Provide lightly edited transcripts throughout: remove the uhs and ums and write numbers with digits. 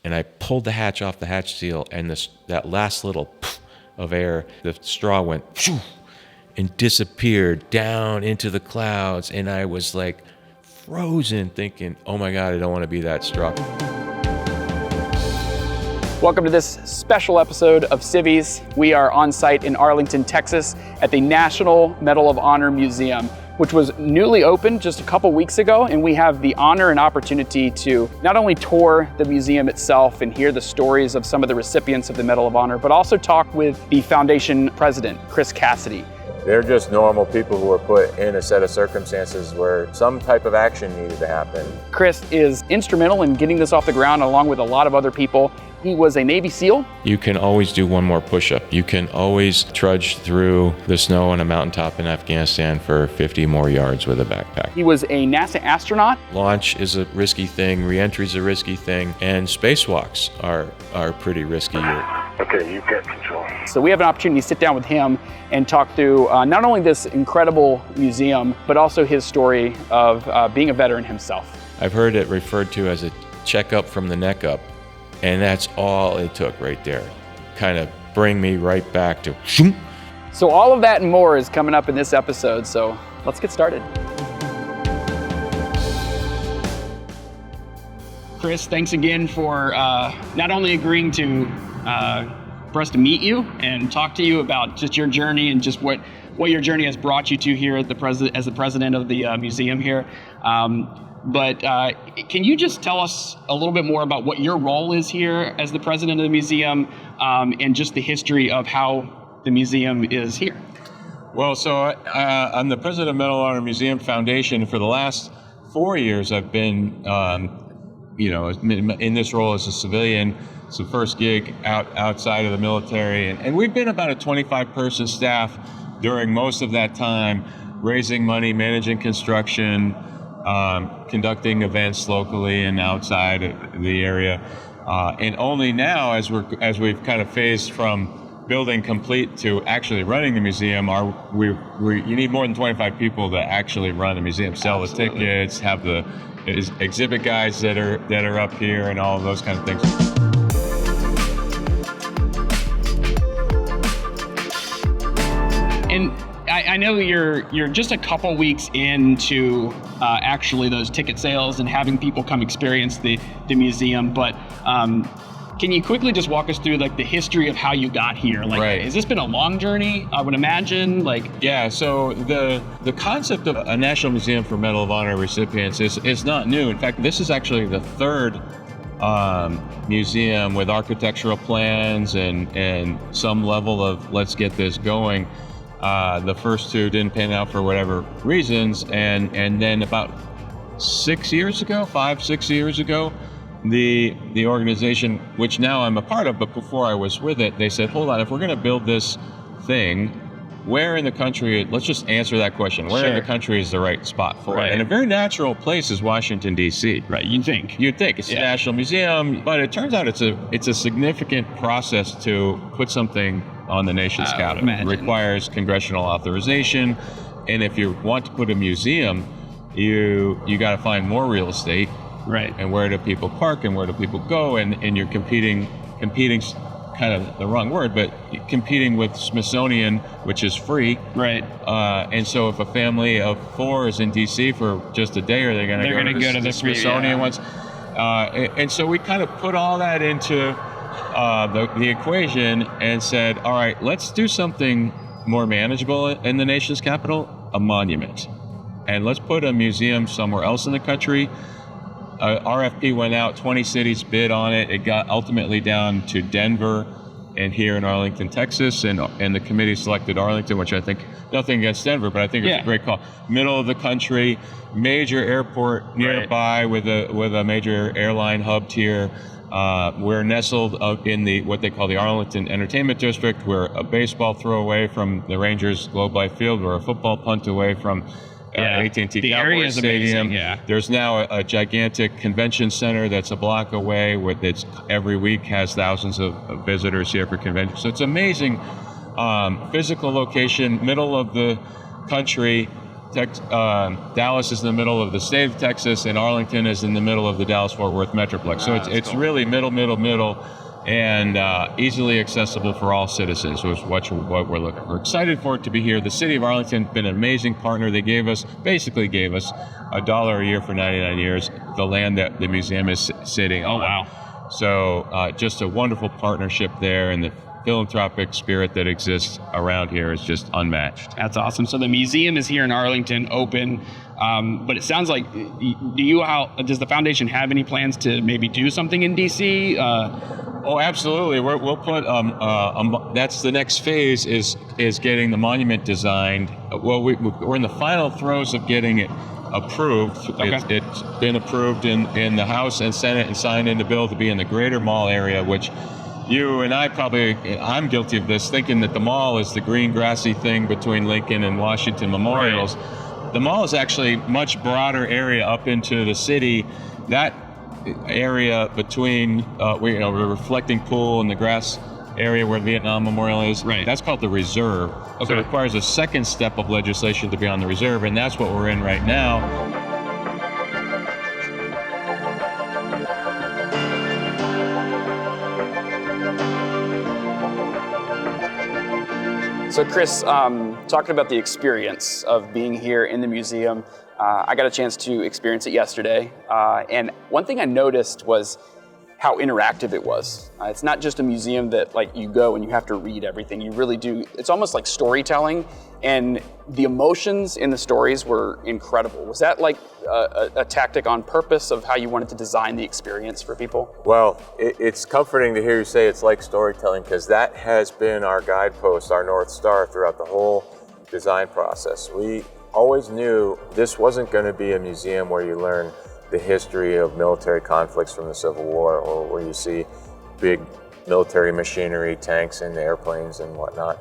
and I pulled the hatch off the hatch seal, and that last little poof of air, the straw went shoo, and disappeared down into the clouds, and I was like frozen, thinking, oh my God, I don't want to be that straw. Welcome to this special episode of Civvies. We are on site in Arlington, Texas at the National Medal of Honor Museum, which was newly opened just a couple weeks ago, and we have the honor and opportunity to not only tour the museum itself and hear the stories of some of the recipients of the Medal of Honor, but also talk with the foundation president, Chris Cassidy. They're just normal people who were put in a set of circumstances where some type of action needed to happen. Chris is instrumental in getting this off the ground along with a lot of other people. He was a Navy SEAL. You can always do one more push-up. You can always trudge through the snow on a mountaintop in Afghanistan for 50 more yards with a backpack. He was a NASA astronaut. Launch is a risky thing, reentry is a risky thing, and spacewalks are pretty risky. Okay, you've got control. So we have an opportunity to sit down with him and talk through not only this incredible museum, but also his story of being a veteran himself. I've heard it referred to as a checkup from the neck up, and that's all it took right there. Kind of bring me right back to shoom. So all of that and more is coming up in this episode, so let's get started. Chris, thanks again for not only agreeing to for us to meet you and talk to you about just your journey and just what your journey has brought you to here at as the president of the museum here. But can you just tell us a little bit more about what your role is here as the president of the museum and just the history of how the museum is here? Well, so I'm the president of Medal of Honor Museum Foundation. For the last 4 years, I've been, in this role as a civilian. It's the first gig outside of the military. And we've been about a 25-person staff during most of that time, raising money, managing construction, conducting events locally and outside of the area. And only now, as we've kind of phased from building complete to actually running the museum, you need more than 25 people to actually run the museum, sell Absolutely. The tickets, have the exhibit guides that are up here and all of those kind of things. And I know you're just a couple weeks into actually those ticket sales and having people come experience the museum, but can you quickly just walk us through like the history of how you got here? Like, Right. Has this been a long journey? I would imagine. Yeah, so the concept of a National Museum for Medal of Honor recipients is not new. In fact, this is actually the third museum with architectural plans and some level of let's get this going. The first two didn't pan out for whatever reasons, and then about 6 years ago, 5-6 years ago, the organization, which now I'm a part of, but before I was with it, they said, hold on, if we're going to build this thing, where in the country, let's just answer that question, where in the country is the right spot for it? And a very natural place is Washington, D.C. Right, you'd think. It's a national museum, but it turns out it's a significant process to put something on the nation's capital. It requires congressional authorization, and if you want to put a museum, you got to find more real estate. Right. And where do people park and where do people go? And you're competing kind of the wrong word, but competing with Smithsonian, which is free. Right. And so if a family of 4 is in DC for just a day, are they going to go to the Smithsonian ones? And so we kind of put all that into the equation and said, all right, let's do something more manageable in the nation's capital, a monument. And let's put a museum somewhere else in the country. RFP went out, 20 cities bid on it. It got ultimately down to Denver and here in Arlington, Texas, and the committee selected Arlington, which I think, nothing against Denver, but I think it's a great call. Middle of the country, major airport nearby with a major airline hub here. We're nestled in what they call the Arlington Entertainment District. We're a baseball throw away from the Rangers Globe Life Field. We're a football punt away from AT&T Cowboys Stadium. There's now a gigantic convention center that's a block away with every week has thousands of visitors here for conventions. So it's amazing physical location, middle of the country, Dallas is in the middle of the state of Texas, and Arlington is in the middle of the Dallas-Fort Worth Metroplex. So it's cool. Really middle, and easily accessible for all citizens, which is what we're looking for. We're excited for it to be here. The city of Arlington has been an amazing partner. They basically gave us $1 a year for 99 years, the land that the museum is sitting on. Oh, wow. So just a wonderful partnership there, and the philanthropic spirit that exists around here is just unmatched. That's awesome. So the museum is here in Arlington, open, but it sounds like, does the foundation have any plans to maybe do something in DC? Oh, absolutely. We'll put, that's the next phase is getting the monument designed. Well, we're in the final throes of getting it approved. Okay. It's been approved in the House and Senate and signed into bill to be in the greater mall area, which you and I'm guilty of this, thinking that the mall is the green grassy thing between Lincoln and Washington Memorials. Right. The mall is actually much broader area up into the city. That area between the reflecting pool and the grass area where Vietnam Memorial is, right. That's called the reserve. Okay. So it requires a second step of legislation to be on the reserve, and that's what we're in right now. So Chris, talking about the experience of being here in the museum, I got a chance to experience it yesterday. And one thing I noticed was how interactive it was. It's not just a museum that like you go and you have to read everything. You really do. It's almost like storytelling, and the emotions in the stories were incredible. Was that like a tactic on purpose of how you wanted to design the experience for people? Well, it's comforting to hear you say it's like storytelling, because that has been our guidepost, our North Star throughout the whole design process. We always knew this wasn't going to be a museum where you learn the history of military conflicts from the Civil War, or where you see big military machinery, tanks and airplanes and whatnot.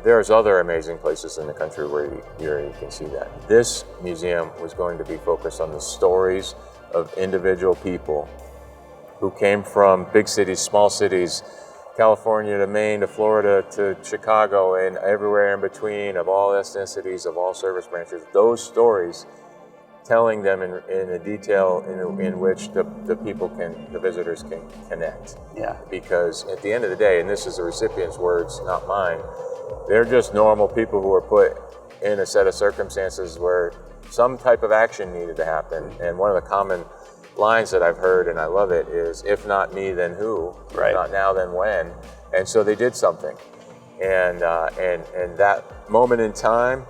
There's other amazing places in the country where you can see that. This museum was going to be focused on the stories of individual people who came from big cities, small cities, California to Maine to Florida to Chicago and everywhere in between, of all ethnicities, of all service branches. Those stories, telling them in a detail in which the visitors can connect. Yeah. Because at the end of the day, and this is the recipient's words, not mine, they're just normal people who were put in a set of circumstances where some type of action needed to happen. And one of the common lines that I've heard, and I love it, is if not me, then who? Right. If not now, then when? And so they did something. And that moment in time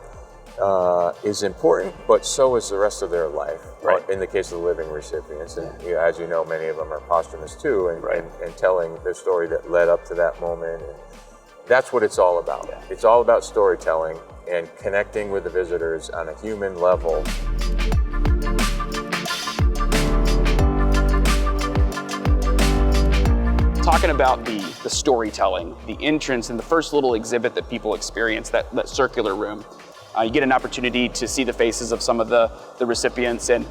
is important, but so is the rest of their life. Right. In the case of the living recipients, and as you know, many of them are posthumous too, and telling the story that led up to that moment. And that's what it's all about. Yeah. It's all about storytelling and connecting with the visitors on a human level. Talking about the storytelling, the entrance and the first little exhibit that people experience, that circular room. You get an opportunity to see the faces of some of the recipients, and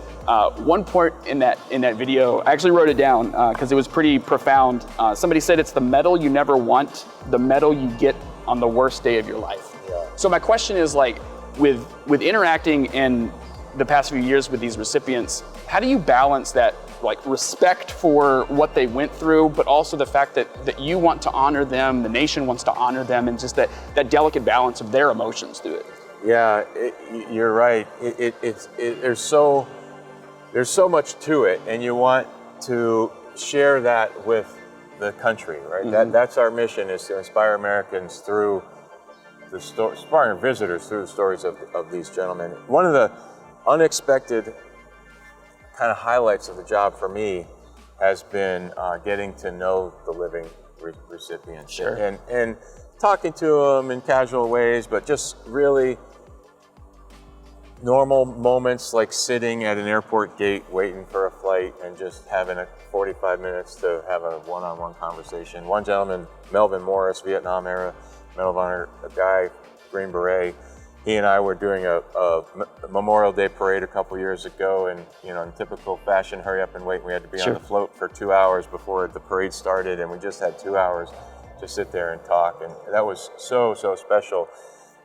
one part in that video, I actually wrote it down because it was pretty profound. Somebody said it's the medal you never want, the medal you get on the worst day of your life. Yeah. So my question is, like, with interacting in the past few years with these recipients, how do you balance that, like, respect for what they went through, but also the fact that you want to honor them, the nation wants to honor them, and just that delicate balance of their emotions through it? Yeah, you're right. There's so much to it, and you want to share that with the country, right? Mm-hmm. That's our mission, is to inspire Americans through inspiring visitors through the stories of these gentlemen. One of the unexpected kind of highlights of the job for me has been getting to know the living recipients. Sure. And talking to them in casual ways, but just really normal moments, like sitting at an airport gate waiting for a flight and just having 45 minutes to have a one-on-one conversation. One gentleman, Melvin Morris, Vietnam era Medal of Honor, a guy, Green Beret, he and I were doing a Memorial Day parade a couple years ago, and in typical fashion, hurry up and wait, and we had to be Sure. on the float for 2 hours before the parade started, and we just had 2 hours to sit there and talk, and that was so special.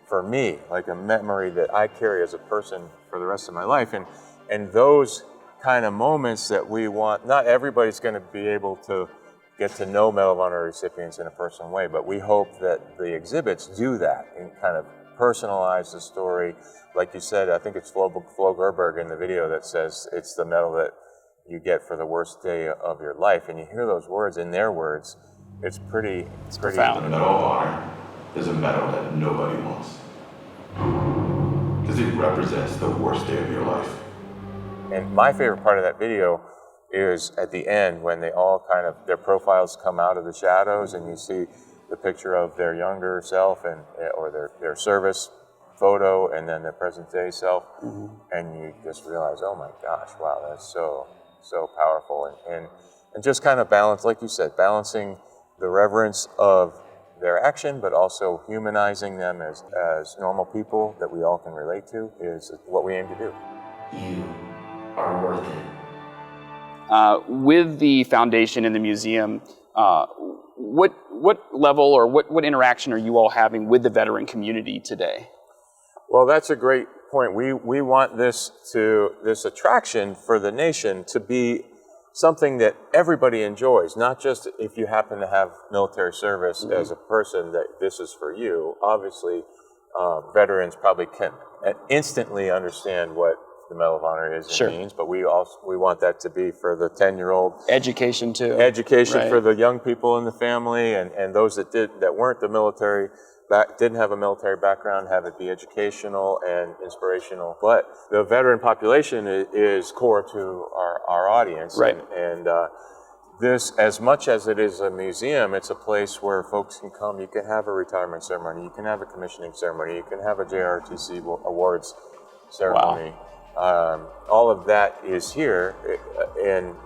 for me, like a memory that I carry as a person for the rest of my life. And those kind of moments that we want, not everybody's going to be able to get to know Medal of Honor recipients in a personal way, but we hope that the exhibits do that and kind of personalize the story. Like you said, I think it's Flo Gerberg in the video that says it's the medal that you get for the worst day of your life. And you hear those words in their words, it's pretty profound. The Medal of Honor is a medal that nobody wants, because it represents the worst day of your life. And my favorite part of that video is at the end when they all kind of, their profiles come out of the shadows and you see the picture of their younger self and or their service photo and then their present day self. And you just realize, oh my gosh, wow, that's so powerful. And just kind of balance, like you said, balancing the reverence of their action, but also humanizing them as normal people that we all can relate to is what we aim to do. You are worth it. With the foundation and the museum, what level or what interaction are you all having with the veteran community today? Well, that's a great point. We want this attraction for the nation to be something that everybody enjoys, not just if you happen to have military service as a person that this is for you. Obviously, veterans probably can instantly understand what the Medal of Honor is and means, but we want that to be for the 10-year-old. Education too. Education for the young people in the family and those that weren't the military, didn't have a military background, have it be educational and inspirational. But the veteran population is core to our audience. Right. And this, as much as it is a museum, it's a place where folks can come. You can have a retirement ceremony, you can have a commissioning ceremony, you can have a JROTC awards ceremony. Wow. All of that is here, and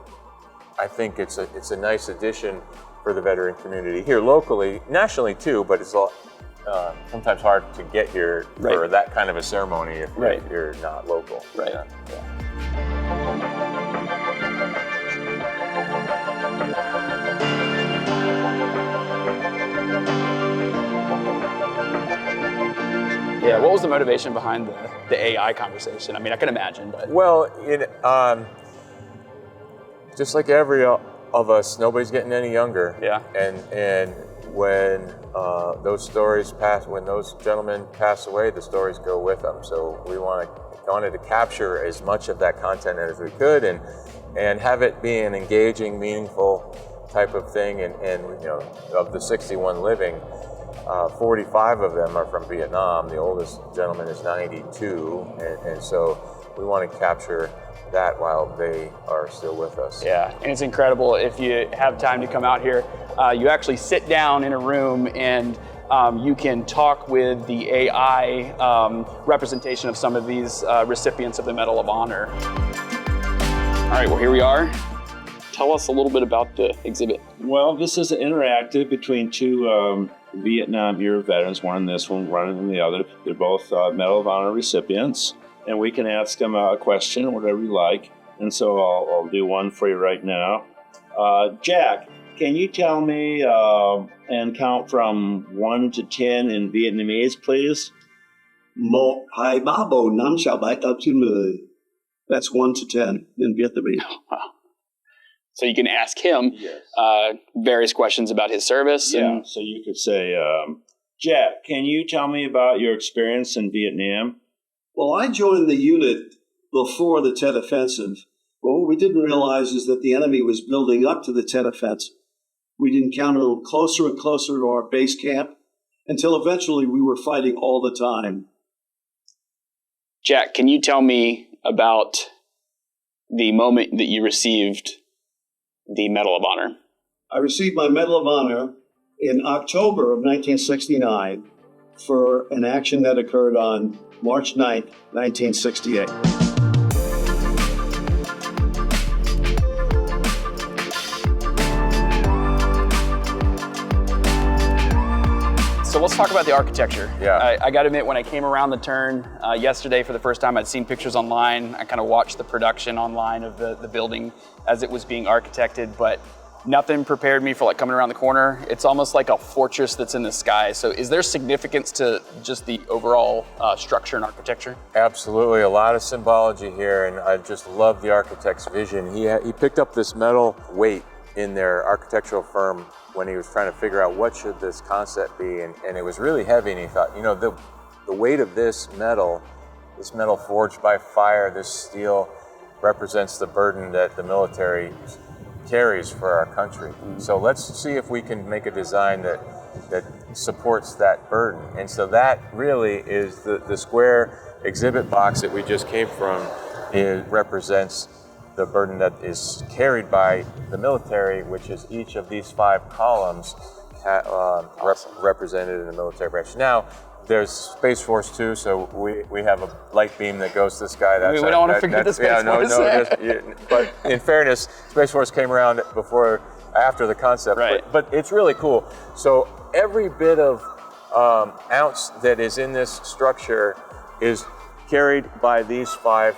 I think it's a nice addition for the veteran community here locally, nationally too. But it's sometimes hard to get here for that kind of a ceremony if you're not local. Right. Yeah, what was the motivation behind the AI conversation? I mean, I can imagine, but... Well, just like every of us, nobody's getting any younger. Yeah. And when those stories pass, when those gentlemen pass away, the stories go with them. So we wanted to capture as much of that content as we could and have it be an engaging, meaningful type of thing. And of the 61 living, 45 of them are from Vietnam. The oldest gentleman is 92, and so we want to capture that while they are still with us. Yeah, and it's incredible. If you have time to come out here, you actually sit down in a room and you can talk with the AI representation of some of these recipients of the Medal of Honor. All right, well, here we are. Tell us a little bit about the exhibit. Well, this is interactive between two Vietnam era veterans, one in this one, one in the other. They're both Medal of Honor recipients, and we can ask them a question, whatever you like. And so I'll do one for you right now. Jack, can you tell me and count from 1 to 10 in Vietnamese, please? 1, 2, 3, 4, 5, 6, 7, 8, 9, 10. That's 1 to 10 in Vietnamese. Wow. So you can ask him various questions about his service. Yeah, so you could say, Jack, can you tell me about your experience in Vietnam? Well, I joined the unit before the Tet Offensive. Well, what we didn't realize is that the enemy was building up to the Tet Offensive. We'd encounter closer and closer to our base camp until eventually we were fighting all the time. Jack, can you tell me about the moment that you received the Medal of Honor? I received my Medal of Honor in October of 1969 for an action that occurred on March 9th, 1968. So let's talk about the architecture. Yeah. I got to admit, when I came around the turn yesterday for the first time, I'd seen pictures online. I kind of watched the production online of the building as it was being architected, but nothing prepared me for like coming around the corner. It's almost like a fortress that's in the sky. So is there significance to just the overall structure and architecture? Absolutely, a lot of symbology here, and I just love the architect's vision. He picked up this metal weight in their architectural firm when he was trying to figure out what should this concept be, and it was really heavy, and he thought, you know, the weight of this metal forged by fire, this steel, represents the burden that the military carries for our country. So let's see if we can make a design that supports that burden. And so that really is the square exhibit box that we just came from. It represents the burden that is carried by the military, which is each of these 5 columns represented in the military branch. Now, there's Space Force too, so we have a light beam that goes to the sky. We don't want to forget the Space Force. But in fairness, Space Force came around after the concept. Right. But it's really cool. So every bit of ounce that is in this structure is carried by these 5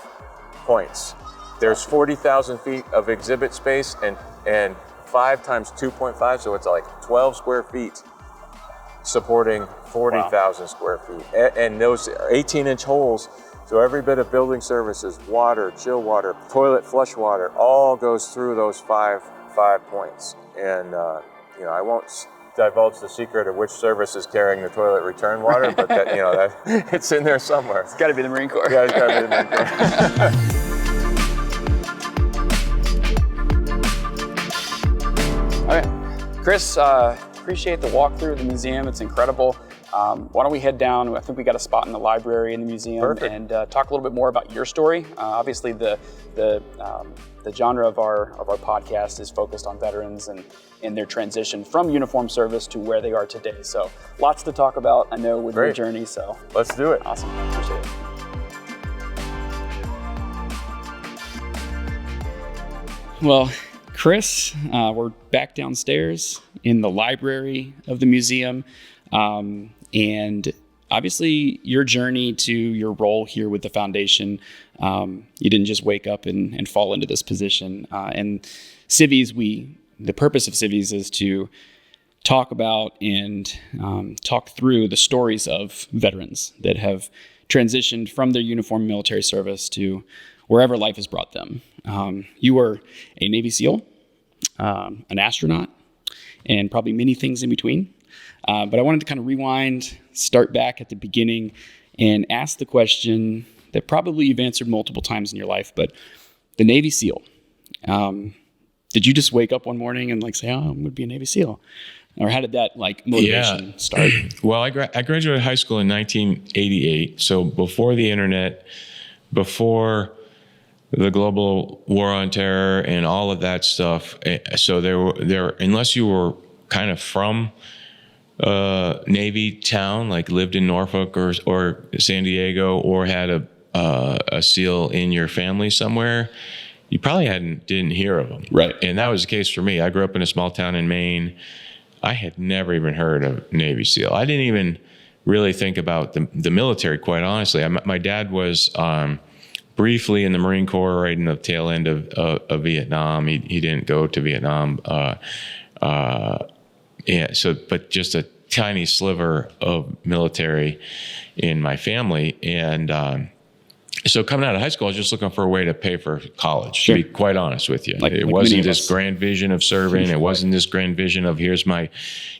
points. There's 40,000 feet of exhibit space and 5 times 2.5, so it's like 12 square feet supporting 40,000 square feet. And those 18-inch holes, so every bit of building services, water, chill water, toilet flush water, all goes through those 5 points. And you know, I won't divulge the secret of which service is carrying the toilet return water, but that, you know, that it's in there somewhere. It's got to be the Marine Corps. Yeah, it's got to be the Marine Corps. Okay, Chris, appreciate the walkthrough of the museum. It's incredible. Why don't we head down? I think we got a spot in the library in the museum. Perfect. And talk a little bit more about your story. Obviously, the genre of our podcast is focused on veterans and their transition from uniform service to where they are today. So lots to talk about, I know, with your journey. So let's do it. Awesome. Appreciate it. Well, Chris, we're back downstairs in the library of the museum. And obviously your journey to your role here with the foundation, you didn't just wake up and fall into this position. And Civvies, the purpose of Civvies is to talk about and talk through the stories of veterans that have transitioned from their uniform military service to wherever life has brought them. You were a Navy SEAL, an astronaut, and probably many things in between. But I wanted to kind of rewind, start back at the beginning, and ask the question that probably you've answered multiple times in your life, but the Navy SEAL. Did you just wake up one morning and like say, oh, I'm going to be a Navy SEAL? Or how did that motivation start? Well, I graduated high school in 1988. So before the internet, before the global war on terror and all of that stuff. So there, unless you were kind of from Navy town, like lived in Norfolk or San Diego, or had a SEAL in your family somewhere, you probably didn't hear of them. Right. And that was the case for me. I grew up in a small town in Maine. I had never even heard of Navy SEAL. I didn't even really think about the military, quite honestly. My dad was briefly in the Marine Corps right in the tail end of Vietnam. He didn't go to Vietnam. But just a tiny sliver of military in my family. And so coming out of high school, I was just looking for a way to pay for college, Sure. to be quite honest with you. Like it many wasn't of this us. grand vision of serving. It wasn't this grand vision of here's my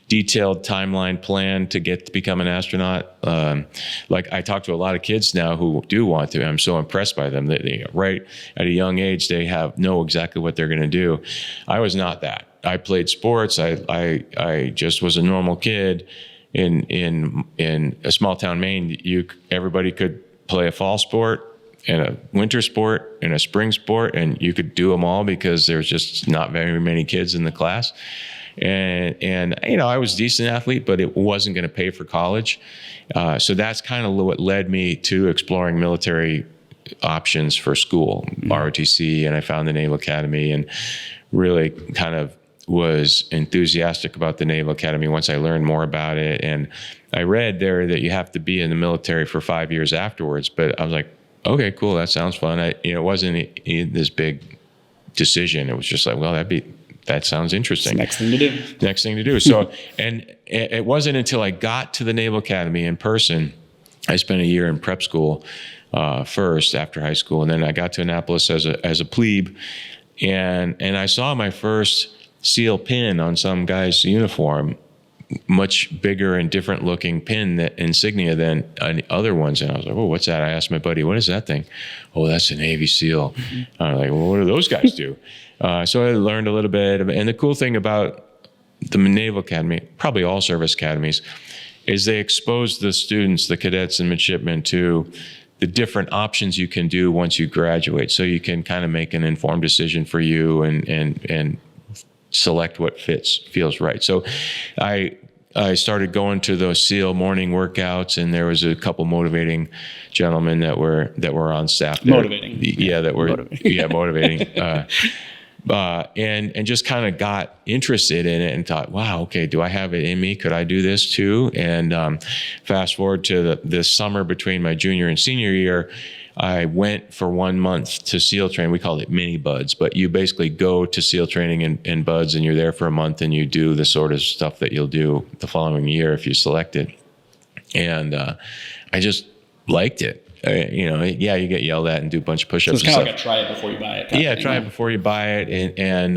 detailed timeline plan to become an astronaut. Like I talk to a lot of kids now who do want to. I'm so impressed by them that they, right at a young age, they know exactly what they're going to do. I was not that. I played sports. I just was a normal kid in a small town Maine. Everybody could play a fall sport and a winter sport and a spring sport, and you could do them all because there's just not very many kids in the class. And I was a decent athlete, but it wasn't going to pay for college. So that's kind of what led me to exploring military options for school, ROTC, and I found the Naval Academy and really kind of was enthusiastic about the Naval Academy once I learned more about it. And I read there that you have to be in the military for 5 years afterwards, but I was like, okay, cool, that sounds fun. It wasn't this big decision. It was just like, well, that'd be that sounds interesting. Next thing to do. Next thing to do. So, and it wasn't until I got to the Naval Academy in person. I spent a year in prep school first after high school, and then I got to Annapolis as a plebe, and I saw my first SEAL pin on some guy's uniform, much bigger and different looking pin, that insignia than other ones. And I was like, oh, what's that? I asked my buddy, what is that thing? Oh, that's a Navy SEAL. I was like, well, what do those guys do? So I learned a little bit. And the cool thing about the Naval Academy, probably all service academies, is they expose the students, the cadets and midshipmen, to the different options you can do once you graduate. So you can kind of make an informed decision for you and select what feels right. So I started going to those SEAL morning workouts, and there was a couple motivating gentlemen that were on staff there. Motivating. Yeah, that were motivating. And just kind of got interested in it and thought, wow, okay, do I have it in me? Could I do this too? And fast forward to this summer between my junior and senior year, I went for 1 month to SEAL training. We called it mini buds, but you basically go to SEAL training in buds, and you're there for a month, and you do the sort of stuff that you'll do the following year if you select it. And I just liked it. You get yelled at and do a bunch of push-ups. So it's kind of like a try it before you buy it. Yeah, try it before you buy it. And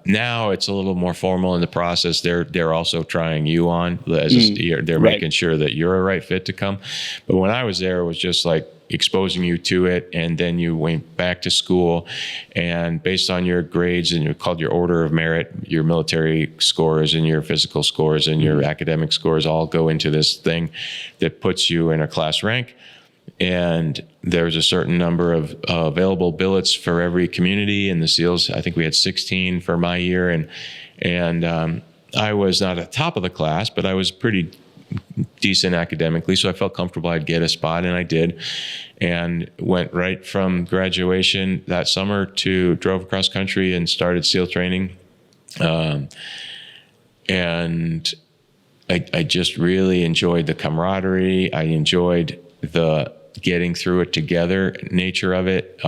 now it's a little more formal in the process. They're also trying you on. They're making sure that you're a right fit to come. But when I was there, it was just like exposing you to it, and then you went back to school, and based on your grades, and you're called your order of merit, your military scores and your physical scores and your academic scores all go into this thing that puts you in a class rank. And there's a certain number of available billets for every community. And the SEALs, I think we had 16 for my year. And I was not at the top of the class, but I was pretty decent academically. So I felt comfortable I'd get a spot, and I did. And went right from graduation that summer to drove across country and started SEAL training. And I just really enjoyed the camaraderie. I enjoyed the getting through it together nature of it.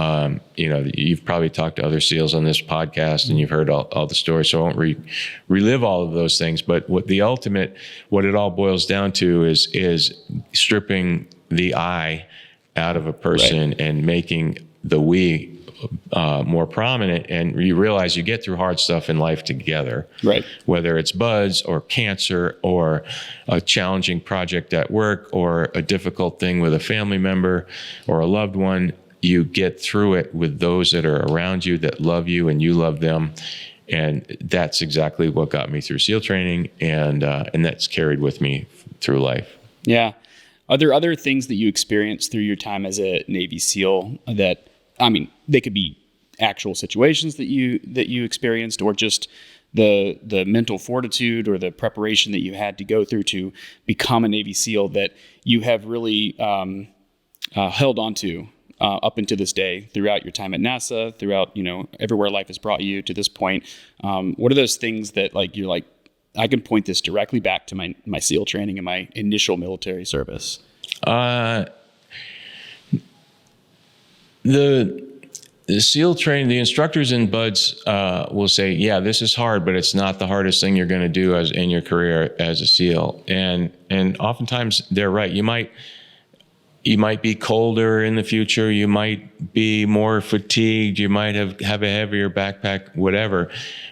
You've probably talked to other SEALs on this podcast, and you've heard all the stories, so I won't relive all of those things. But what it all boils down to is stripping the I out of a person, right, and making the we more prominent. And you realize you get through hard stuff in life together, right? Whether it's buds or cancer or a challenging project at work or a difficult thing with a family member or a loved one, you get through it with those that are around you that love you and you love them. And that's exactly what got me through SEAL training, and that's carried with me through life. Yeah. Are there other things that you experienced through your time as a Navy SEAL that, they could be actual situations that you experienced, or just the mental fortitude or the preparation that you had to go through to become a Navy SEAL that you have really held on to up into this day throughout your time at NASA, throughout, everywhere life has brought you to this point? What are those things that you're like, I can point this directly back to my SEAL training and my initial military service? The SEAL training, the instructors in buds will say, yeah, this is hard, but it's not the hardest thing you're going to do in your career as a SEAL. And oftentimes they're right. You might be colder in the future. You might be more fatigued. You might have a heavier backpack, whatever.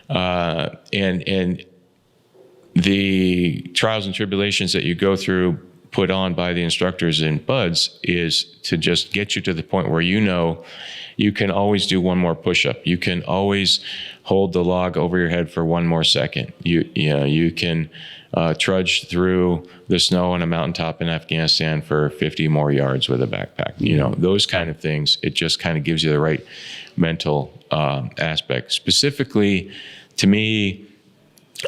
And the trials and tribulations that you go through put on by the instructors in buds is to just get you to the point where you can always do one more push-up. You can always hold the log over your head for one more second. You can trudge through the snow on a mountaintop in Afghanistan for 50 more yards with a backpack. Those kind of things. It just kind of gives you the right mental aspect. Specifically, to me,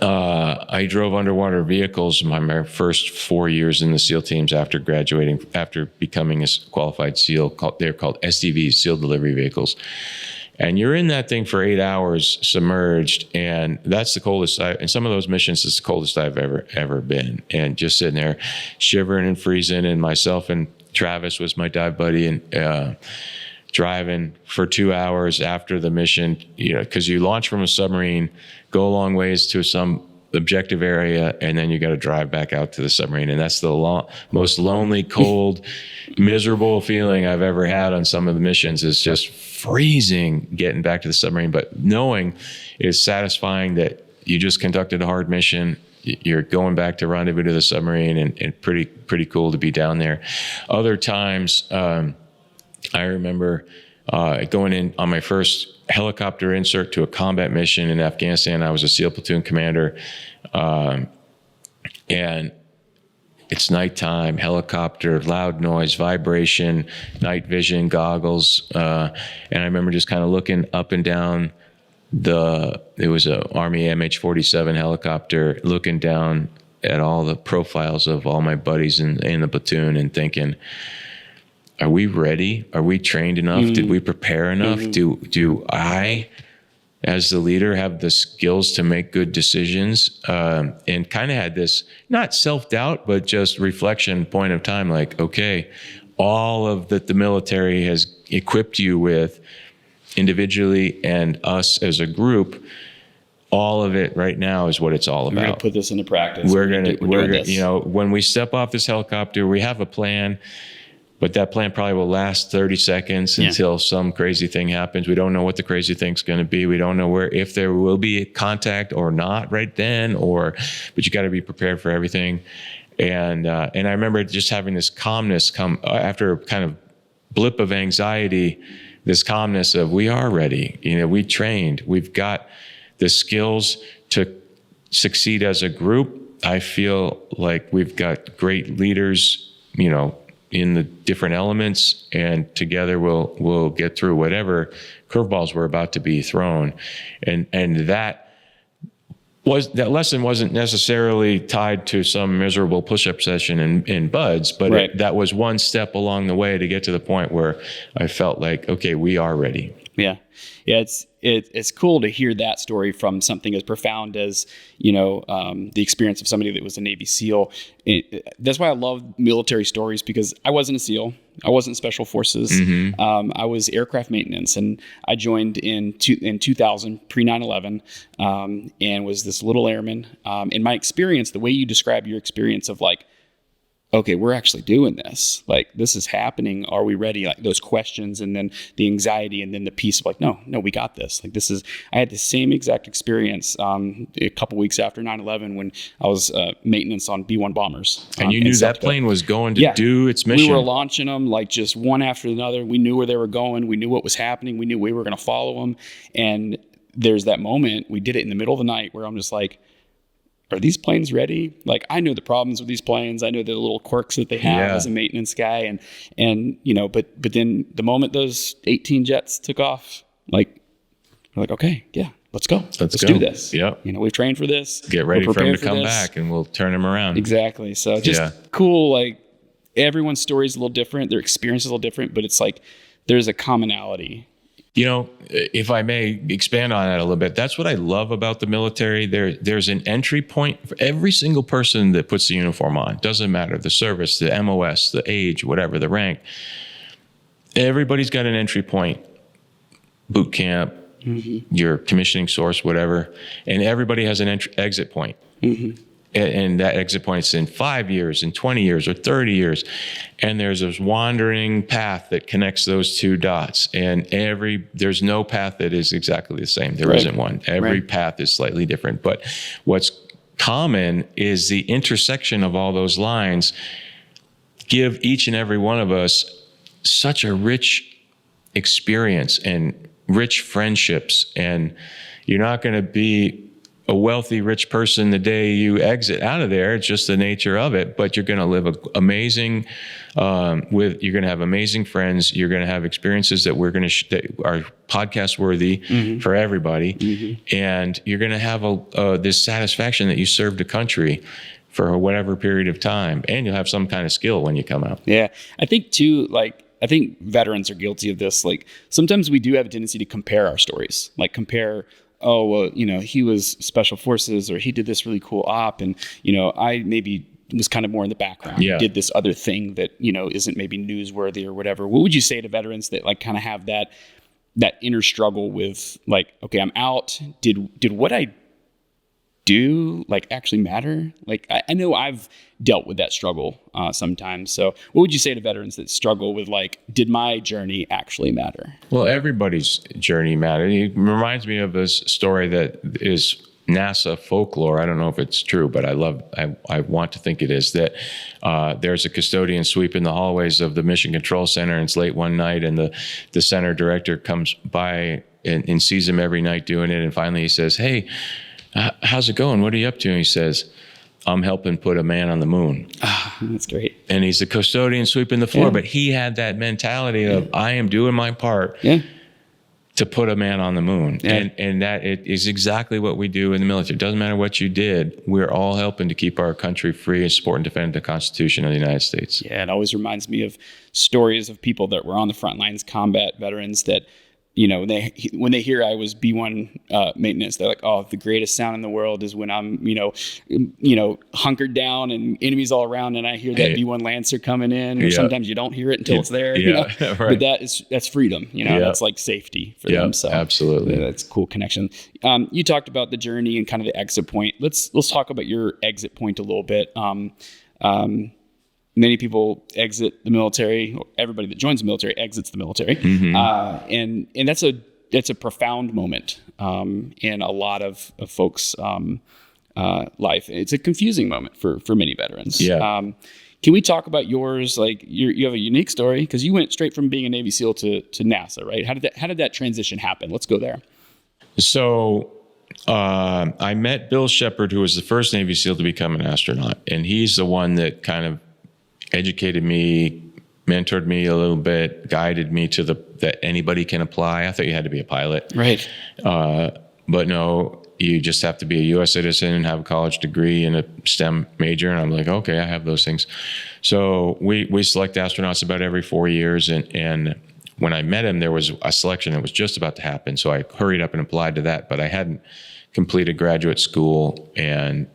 I drove underwater vehicles my first 4 years in the SEAL teams after graduating, after becoming a qualified SEAL. They're called SDVs, SEAL delivery vehicles. And you're in that thing for 8 hours submerged, and that's the coldest. And some of those missions is the coldest I've ever been. And just sitting there, shivering and freezing. And myself and Travis was my dive buddy, and driving for 2 hours after the mission, because you launch from a submarine, go a long ways to some objective area, and then you got to drive back out to the submarine. And that's the most lonely, cold, miserable feeling I've ever had on some of the missions, is just freezing getting back to the submarine. But knowing it's satisfying that you just conducted a hard mission, you're going back to rendezvous to the submarine, and pretty cool to be down there. Other times, I remember going in on my first helicopter insert to a combat mission in Afghanistan. I was a SEAL platoon commander, and it's nighttime, helicopter, loud noise, vibration, night vision goggles, and I remember just kind of looking up and down it was a Army MH-47 helicopter, looking down at all the profiles of all my buddies in the platoon and thinking, are we ready? Are we trained enough? Did we prepare enough? Do I, as the leader, have the skills to make good decisions? And kind of had this, not self-doubt, but just reflection point of time, like, okay, all of that the military has equipped you with individually and us as a group, all of it right now is what it's all about. We're going to put this into practice. We're going to, when we step off this helicopter, we have a plan. But that plan probably will last 30 seconds until some crazy thing happens. We don't know what the crazy thing's going to be. We don't know if there will be contact or not right then, but you got to be prepared for everything. And I remember just having this calmness come after a kind of blip of anxiety, this calmness of, we are ready. We trained. We've got the skills to succeed as a group. I feel like we've got great leaders, in the different elements, and together we'll get through whatever curveballs were about to be thrown. And that lesson wasn't necessarily tied to some miserable push-up session in BUD/S, but that was one step along the way to get to the point where I felt like, okay, we are ready. Yeah. It's cool to hear that story from something as profound as, the experience of somebody that was a Navy SEAL. That's why I love military stories, because I wasn't a SEAL. I wasn't Special Forces. I was aircraft maintenance, and I joined in 2000, pre 9/11, and was this little airman. In my experience, the way you describe your experience of like, okay, we're actually doing this. Like, this is happening. Are we ready? Like, those questions, and then the anxiety, and then the piece of like, no, we got this. Like, I had the same exact experience a couple weeks after 9/11 when I was maintenance on B-1 bombers. And you knew that plane was going to do its mission. We were launching them like just one after another. We knew where they were going. We knew what was happening. We knew we were going to follow them. And there's that moment, we did it in the middle of the night, where I'm just like, are these planes ready? Like, I know the problems with these planes. I know the little quirks that they have as a maintenance guy. And but then the moment those 18 jets took off, like, we're like, okay, let's go. Let's do this. Yep. We've trained for this. Get ready for him to come back, and we'll turn him around. Exactly. So just cool. Like, everyone's story is a little different. Their experience is a little different, but it's like, there's a commonality. If I may expand on that a little bit, that's what I love about the military. There's an entry point for every single person that puts the uniform on. Doesn't matter the service, the MOS, the age, whatever, the rank. Everybody's got an entry point. Boot camp, your commissioning source, whatever. And everybody has an exit point. And that exit point is in 5 years, in 20 years, or 30 years. And there's this wandering path that connects those two dots. And there's no path that is exactly the same. There isn't one. Every path is slightly different. But what's common is the intersection of all those lines give each and every one of us such a rich experience and rich friendships. And you're not going to be a wealthy, rich person the day you exit out of there. It's just the nature of it. But you're going to live amazing you're going to have amazing friends. You're going to have experiences that that are podcast worthy for everybody. And you're going to have this satisfaction that you served a country for whatever period of time. And you'll have some kind of skill when you come out. Yeah. I think too, I think veterans are guilty of this. Like, sometimes we do have a tendency to compare our stories, oh, well, he was Special Forces, or he did this really cool op, and, I maybe was kind of more in the background, did this other thing that, isn't maybe newsworthy or whatever. What would you say to veterans that like kind of have that inner struggle with like, okay, I'm out. Did what I do like actually matter? Like, I know I've dealt with that struggle sometimes. So what would you say to veterans that struggle with like, did my journey actually matter? Well, everybody's journey mattered. It reminds me of this story that is NASA folklore. I don't know if it's true, but I want to think it is, that there's a custodian sweeping the hallways of the Mission Control Center, and it's late one night, and the center director comes by and sees him every night doing it, and finally he says, "Hey, how's it going? What are you up to?" And he says, "I'm helping put a man on the moon." That's great. And he's the custodian sweeping the floor, but he had that mentality of, I am doing my part to put a man on the moon. And that it is exactly what we do in the military. It doesn't matter what you did. We're all helping to keep our country free and support and defend the Constitution of the United States. Yeah, it always reminds me of stories of people that were on the front lines, combat veterans that, when they hear I was B1 maintenance, they're like, "Oh, the greatest sound in the world is when I'm, hunkered down and enemies all around, and I hear that B1 Lancer coming in." Or sometimes you don't hear it until it's there. Right. But that's freedom. That's like safety for them. So absolutely, that's a cool connection. You talked about the journey and kind of the exit point. Let's talk about your exit point a little bit. Many people exit the military. Everybody that joins the military exits the military, and that's a profound moment in a lot of folks' life. It's a confusing moment for many veterans. Yeah. Can we talk about yours? Like you have a unique story because you went straight from being a Navy SEAL to NASA, right? How did that transition happen? Let's go there. So I met Bill Shepard, who was the first Navy SEAL to become an astronaut, and he's the one that kind of educated me, mentored me a little bit, guided me to that anybody can apply. I thought you had to be a pilot. Right. But no, you just have to be a U.S. citizen and have a college degree and a STEM major. And I'm like, okay, I have those things. So we select astronauts about every 4 years. And when I met him, there was a selection that was just about to happen. So I hurried up and applied to that, but I hadn't completed graduate school, and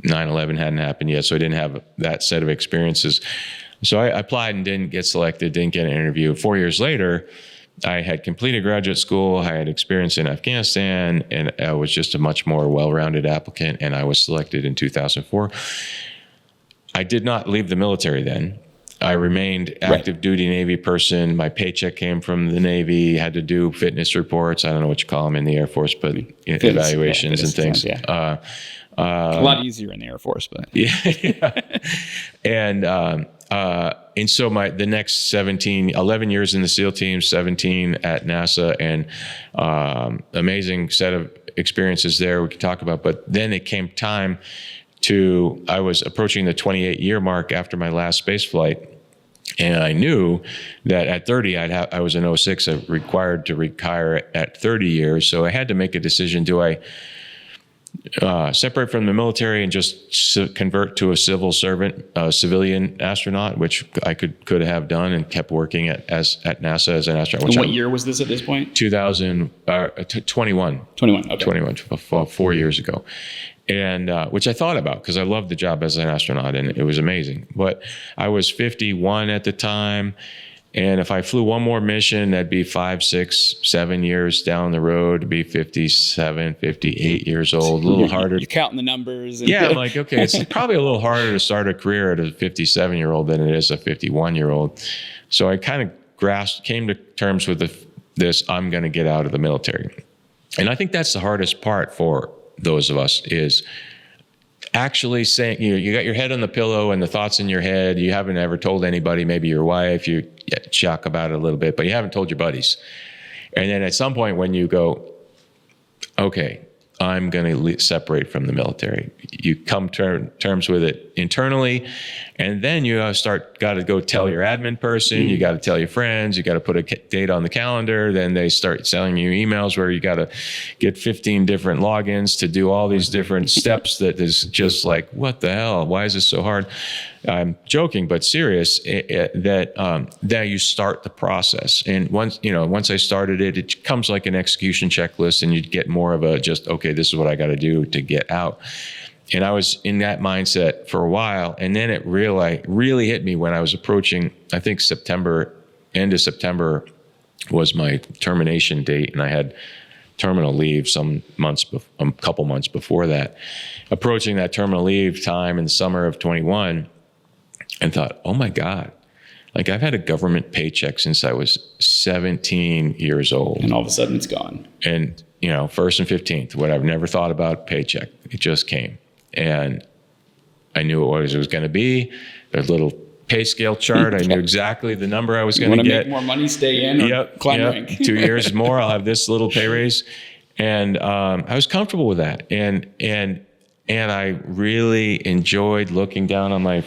9/11 hadn't happened yet, so I didn't have that set of experiences. So I applied and didn't get selected, didn't get an interview. 4 years later, I had completed graduate school, I had experience in Afghanistan, and I was just a much more well-rounded applicant, and I was selected in 2004. I did not leave the military then. I remained active duty Navy person. My paycheck came from the Navy, had to do fitness reports. I don't know what you call them in the Air Force, but evaluations and things. A lot easier in the Air Force, but and so the next 11 years in the SEAL team, 17 at NASA, and amazing set of experiences there we could talk about. But then it came time I was approaching the 28-year mark after my last space flight. And I knew that at 30, I was in 06, required to retire at 30 years. So I had to make a decision. Do I separate from the military and just convert to a civilian astronaut, which I could have done and kept working at NASA as an astronaut. And what year was this at this point? 2021. 21. Okay. 21, 4 years ago. And which I thought about because I loved the job as an astronaut and it was amazing. But I was 51 at the time. And if I flew one more mission, that'd be 5, 6, 7 years down the road, to be 57, 58 years old, a little harder. You're counting the numbers. I'm like, okay, it's probably a little harder to start a career at a 57-year-old than it is a 51-year-old. So I kind of came to terms with this, I'm going to get out of the military. And I think that's the hardest part for those of us is actually saying, you got your head on the pillow and the thoughts in your head. You haven't ever told anybody, maybe your wife, you shock about it a little bit, but you haven't told your buddies. And then at some point when you go, okay, I'm going to separate from the military. You come to terms with it internally, and then you got to go tell your admin person, you got to tell your friends, you got to put a date on the calendar. Then they start selling you emails where you got to get 15 different logins to do all these different steps. That is just like, what the hell? Why is this so hard? I'm joking, but serious. That you start the process, and once I started it, it comes like an execution checklist, and you get more of a just, okay, this is what I got to do to get out. And I was in that mindset for a while. And then it really hit me when I was approaching, I think end of September was my termination date. And I had terminal leave a couple months before that. Approaching that terminal leave time in the summer of 21, and thought, oh my God, like I've had a government paycheck since I was 17 years old. And all of a sudden it's gone. And, first and 15th, what I've never thought about, paycheck. It just came. And I knew what it was going to be. There's a little pay scale chart. I knew exactly the number I was going to get. Make more money, stay in, or climb rank. 2 years more, I'll have this little pay raise. And I was comfortable with that. And I really enjoyed looking down on my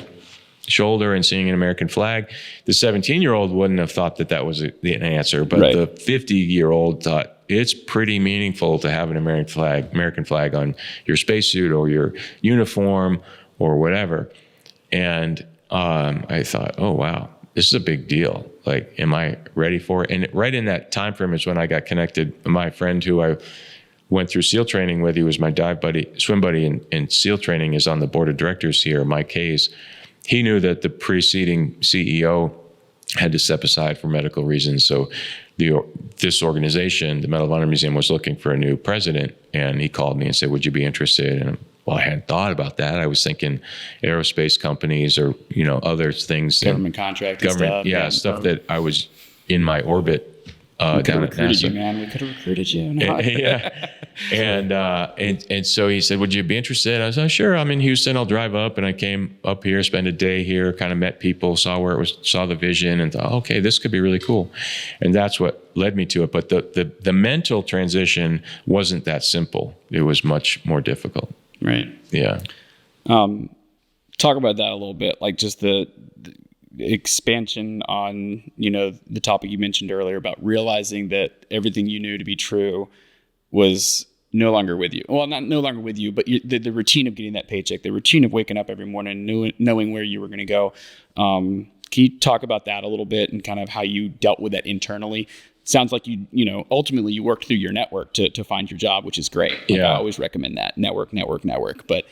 shoulder and seeing an American flag. The 17-year-old wouldn't have thought that was an answer, but the 50-year-old thought it's pretty meaningful to have an American flag on your spacesuit or your uniform or whatever. And I thought, oh wow, this is a big deal. Like, am I ready for it? And right in that time frame is when I got connected. My friend who I went through SEAL training with, he was my swim buddy in SEAL training, is on the board of directors here, Mike Hayes. He knew that the preceding CEO had to step aside for medical reasons. So this organization, the Medal of Honor Museum, was looking for a new president. And he called me and said, would you be interested? And well, I hadn't thought about that. I was thinking aerospace companies or, other things. Government contract stuff. Yeah, stuff that I was in my orbit. We could have recruited you, man. We could have recruited you. Yeah. And so he said, would you be interested? I said, sure, I'm in Houston. I'll drive up. And I came up here, spent a day here, kind of met people, saw where it was, saw the vision, and thought, okay, this could be really cool. And that's what led me to it. But the mental transition wasn't that simple. It was much more difficult. Right. Yeah. Talk about that a little bit, like just the expansion on, the topic you mentioned earlier about realizing that everything you knew to be true was no longer with you. Well, not no longer with you, but the routine of getting that paycheck, the routine of waking up every morning, knowing where you were going to go. Can you talk about that a little bit and kind of how you dealt with that internally? Sounds like you ultimately you worked through your network to find your job, which is great. I always recommend that network. But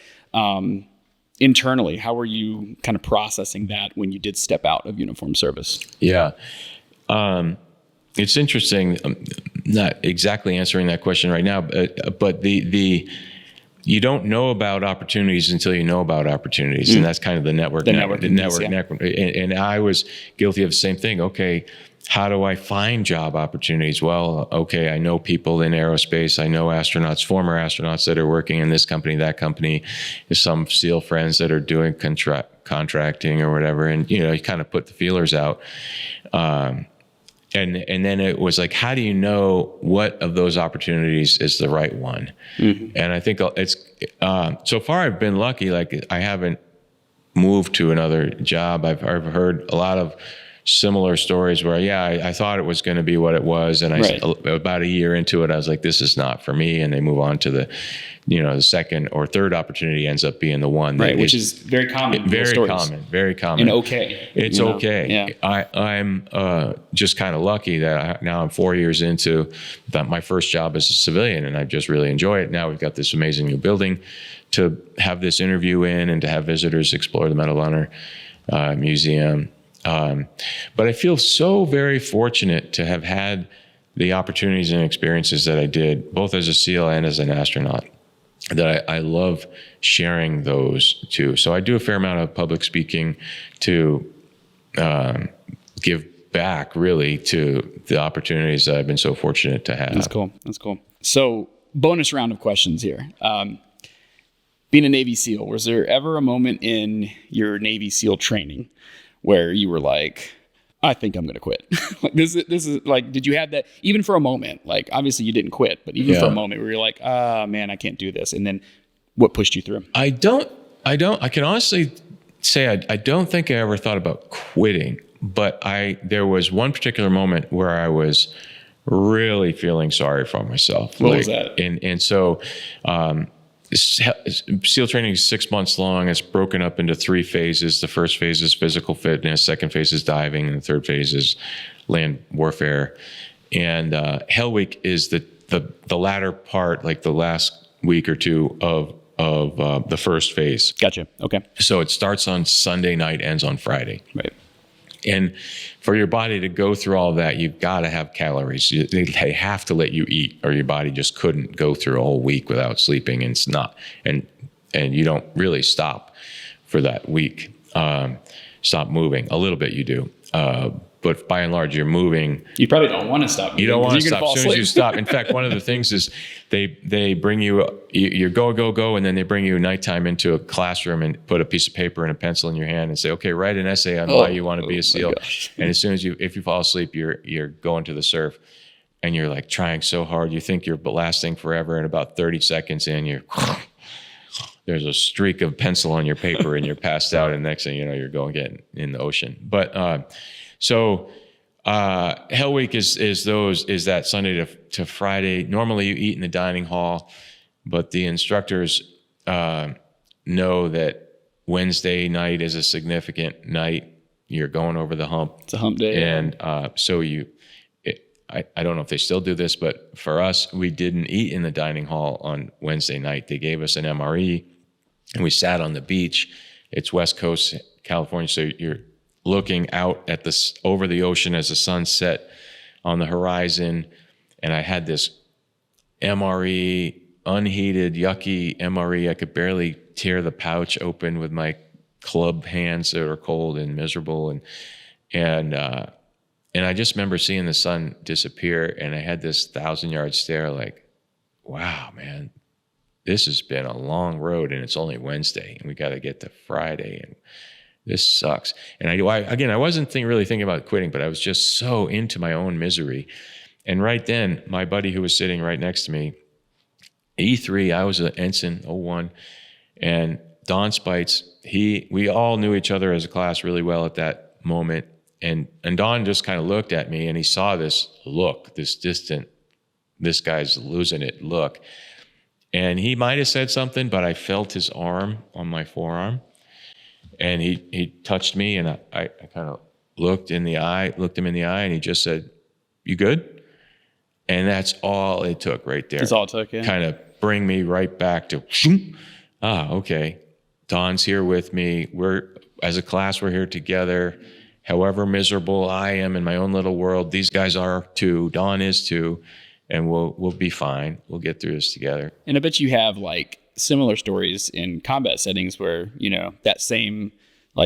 internally, how were you kind of processing that when you did step out of uniform service? Yeah. It's interesting. I'm not exactly answering that question right now, but you don't know about opportunities until you know about opportunities. And that's kind of the network. And I was guilty of the same thing. Okay, how do I find job opportunities? Well, okay, I know people in aerospace. I know astronauts, former astronauts that are working in this company, that company. There's some SEAL friends that are doing contracting or whatever. And, you kind of put the feelers out. And then it was like, how do you know what of those opportunities is the right one? Mm-hmm. And I think it's, so far I've been lucky. Like I haven't moved to another job. I've heard a lot of similar stories where, I thought it was going to be what it was. And about a year into it, I was like, this is not for me. And they move on to the second or third opportunity ends up being the one. Right. Which is very common. Very common. And okay. It's okay. Yeah. I'm just kind of lucky that now I'm 4 years into my first job as a civilian, and I just really enjoy it. Now we've got this amazing new building to have this interview in and to have visitors explore the Medal of Honor Museum. But I feel so very fortunate to have had the opportunities and experiences that I did, both as a SEAL and as an astronaut, that I love sharing those too. So I do a fair amount of public speaking to give back really to the opportunities that I've been so fortunate to have. That's cool. So bonus round of questions here. Being a Navy SEAL, was there ever a moment in your Navy SEAL training where you were like, I think I'm going to quit? Like this is like, did you have that even for a moment? Like, obviously you didn't quit, but even for a moment where you're like, man, I can't do this. And then what pushed you through? I can honestly say, I don't think I ever thought about quitting, but there was one particular moment where I was really feeling sorry for myself. What was that? And so, SEAL training is 6 months long. It's broken up into 3 phases. The first phase is physical fitness. Second phase is diving. And the third phase is land warfare. And Hell Week is the latter part, like the last week or two of the first phase. Gotcha. Okay. So it starts on Sunday night, ends on Friday. Right. And for your body to go through all that, you've got to have calories. They have to let you eat, or your body just couldn't go through a whole week without sleeping. And it's not, and you don't really stop for that week. Stop moving a little bit. You do, but by and large, you're moving. You probably don't want to stop. You don't want to stop. As soon as you stop. In fact, one of the things is they bring you go, and then they bring you nighttime into a classroom and put a piece of paper and a pencil in your hand and say, okay, write an essay on why you want to be a SEAL. And as soon as if you fall asleep, you're going to the surf, and you're like trying so hard. You think you're lasting forever, and about 30 seconds in, there's a streak of pencil on your paper, and you're passed out. And next thing you know, you're going getting in the ocean. But so Hell Week is that Sunday to Friday. Normally you eat in the dining hall, but the instructors know that Wednesday night is a significant night. You're going over the hump. It's a hump day. And so I don't know if they still do this, but for us, we didn't eat in the dining hall on Wednesday night. They gave us an MRE, and we sat on the beach. It's West Coast California, so you're looking out at over the ocean as the sun set on the horizon. And I had this MRE, unheated, yucky MRE. I could barely tear the pouch open with my club hands that were cold and miserable. And I just remember seeing the sun disappear, and I had this 1,000-yard stare like, wow, man, this has been a long road, and it's only Wednesday, and we got to get to Friday, and this sucks. And I wasn't really thinking about quitting, but I was just so into my own misery. And right then, my buddy who was sitting right next to me, E3, I was an ensign, 01, and Don Spites, we all knew each other as a class really well at that moment. And Don just kind of looked at me, and he saw this look, this distant, this guy's losing it look. And he might have said something, but I felt his arm on my forearm. And he touched me, and I kind of looked him in the eye, and he just said, "You good?" And that's all it took right there. That's all it took, yeah. Kind of bring me right back to, okay, Don's here with me. As a class, we're here together. However miserable I am in my own little world, these guys are too. Don is too, and we'll be fine. We'll get through this together. And I bet you have like similar stories in combat settings where that same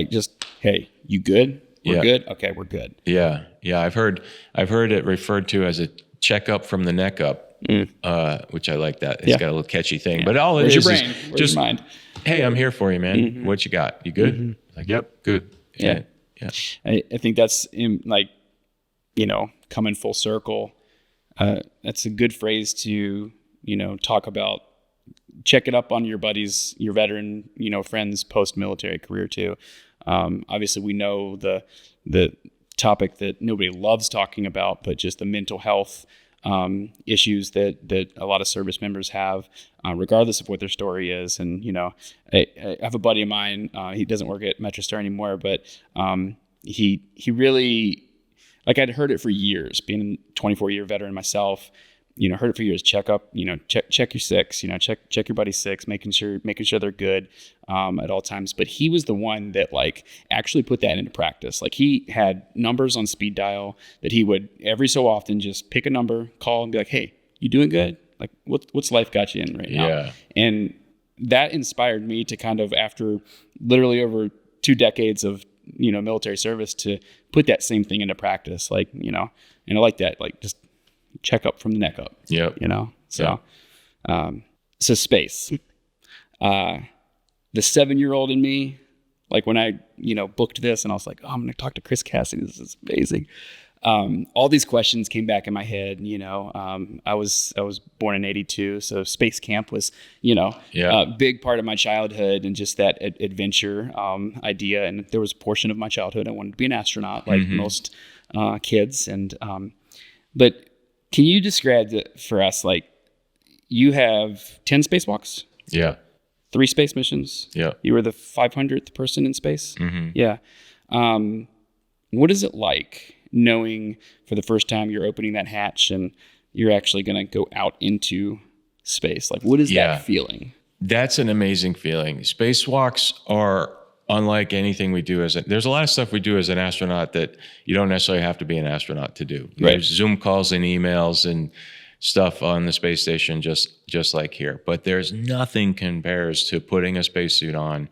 just, hey, you good? We're good. Okay, we're good. Yeah. I've heard it referred to as a checkup from the neck up, which I like that. It's got a little catchy thing, but all it is brain? Is just your mind? Hey, I'm here for you, man. Mm-hmm. What you got? You good? Mm-hmm. Like, yep, good. Yeah. I think that's coming full circle. That's a good phrase to, talk about. Check it up on your buddies, your veteran, friends, post-military career too. Obviously we know the topic that nobody loves talking about, but just the mental health issues that a lot of service members have, regardless of what their story is. And, I have a buddy of mine, he doesn't work at MetroStar anymore, but he really, I'd heard it for years, being a 24-year veteran myself, heard it for years, check up, check your six, check your buddy's six, making sure they're good at all times. But he was the one that actually put that into practice. He had numbers on speed dial that he would every so often just pick a number, call, and be like, hey, you doing good? What's life got you in right now? Yeah. And that inspired me to kind of, after literally over 2 decades of, military service, to put that same thing into practice. And I like that, just check up from the neck up. Yep. So space. The 7-year-old in me, when I, booked this and I was like, oh, I'm going to talk to Chris Cassidy. This is amazing. All these questions came back in my head. I was born in 82. So space camp was, a big part of my childhood, and just that adventure idea. And there was a portion of my childhood I wanted to be an astronaut, like most kids. And but can you describe for us, you have 10 spacewalks? Yeah. 3 space missions? Yeah. You were the 500th person in space? Mm-hmm. Yeah. What is it like knowing for the first time you're opening that hatch and you're actually going to go out into space? What is that feeling? That's an amazing feeling. Spacewalks are unlike anything we do there's a lot of stuff we do as an astronaut that you don't necessarily have to be an astronaut to do. Right. There's Zoom calls and emails and stuff on the space station, just like here. But there's nothing compares to putting a spacesuit on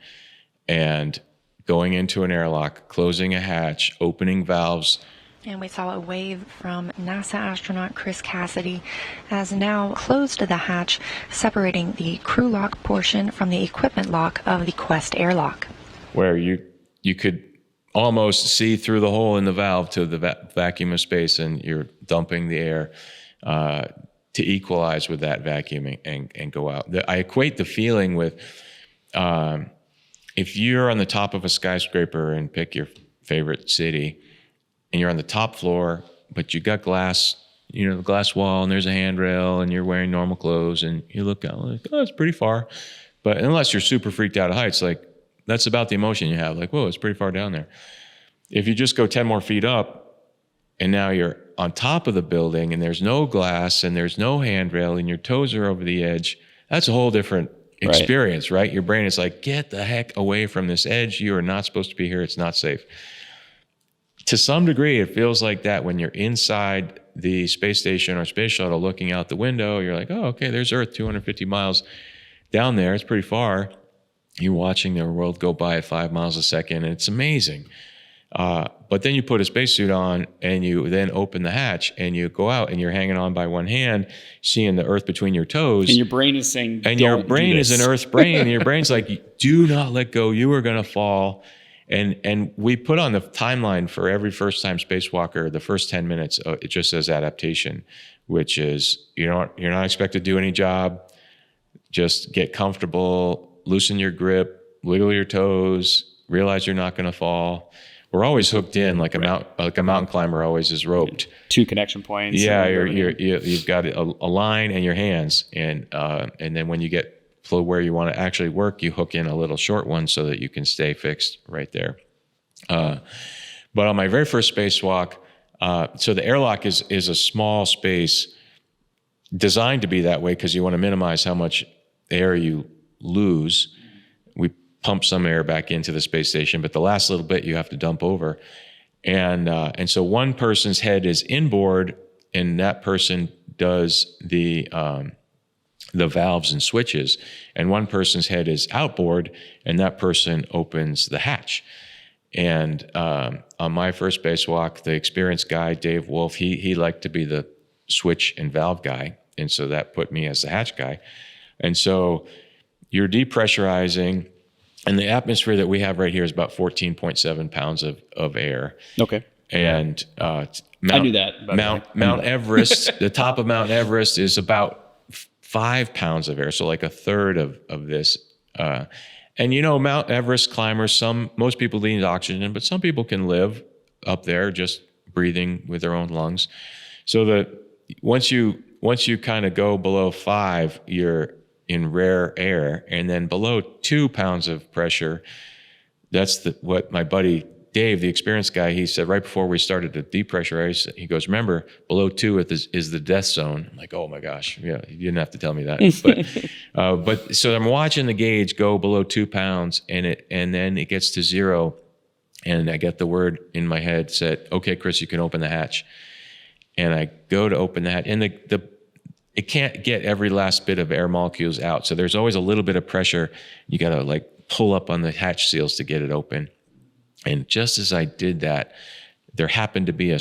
and going into an airlock, closing a hatch, opening valves. And we saw a wave from NASA astronaut Chris Cassidy has now closed the hatch, separating the crew lock portion from the equipment lock of the Quest airlock. Where you could almost see through the hole in the valve to the vacuum of space, and you're dumping the air to equalize with that vacuum and go out. I equate the feeling with if you're on the top of a skyscraper and pick your favorite city, and you're on the top floor, but you got glass, the glass wall, and there's a handrail, and you're wearing normal clothes, and you look out like, oh, it's pretty far. But unless you're super freaked out of heights, like that's about the emotion you have. Like, whoa, it's pretty far down there. If you just go 10 more feet up, and now you're on top of the building, and there's no glass, and there's no handrail, and your toes are over the edge, that's a whole different experience, right? Your brain is like, get the heck away from this edge. You are not supposed to be here. It's not safe. To some degree, it feels like that when you're inside the space station or space shuttle looking out the window. You're like, oh, okay, there's Earth 250 miles down there. It's pretty far. You're watching the world go by at 5 miles a second, and it's amazing. But then you put a spacesuit on, and you then open the hatch, and you go out, and you're hanging on by one hand, seeing the Earth between your toes. And your brain is saying, and your brain is an Earth brain, and your brain's like, do not let go. You are going to fall. And we put on the timeline for every first-time spacewalker, the first 10 minutes, it just says adaptation, which is you're not expected to do any job. Just get comfortable, loosen your grip, wiggle your toes, realize you're not going to fall. We're always hooked in like a mountain climber always is roped. 2 connection points. Yeah, you've got a line and your hands, and then when you get where you want to actually work, you hook in a little short one so that you can stay fixed right there. But on my very first spacewalk, so the airlock is a small space designed to be that way because you want to minimize how much air you lose. We pump some air back into the space station, but the last little bit you have to dump over. And so one person's head is inboard, and that person does the valves and switches, and one person's head is outboard, and that person opens the hatch. And on my first spacewalk, the experienced guy, Dave Wolf, he liked to be the switch and valve guy, and so that put me as the hatch guy. And so you're depressurizing, and the atmosphere that we have right here is about 14.7 pounds of air. Okay. And I knew that. Mount Everest, the top of Mount Everest is about 5 pounds of air, so like a third of this. And Mount Everest climbers, most people need oxygen, but some people can live up there just breathing with their own lungs. So that once you kind of go below 5, you're in rare air, and then below 2 pounds of pressure, that's what my buddy Dave, the experienced guy, he said right before we started to depressurize, he goes, remember, below 2 is the death zone. I'm like, oh my gosh, yeah, you didn't have to tell me that. But so I'm watching the gauge go below 2 pounds, and then it gets to 0, and I get the word in my head said, okay, Chris, you can open the hatch. And I go to open the hatch, and it can't get every last bit of air molecules out. So there's always a little bit of pressure. You got to like pull up on the hatch seals to get it open. And just as I did that, there happened to be a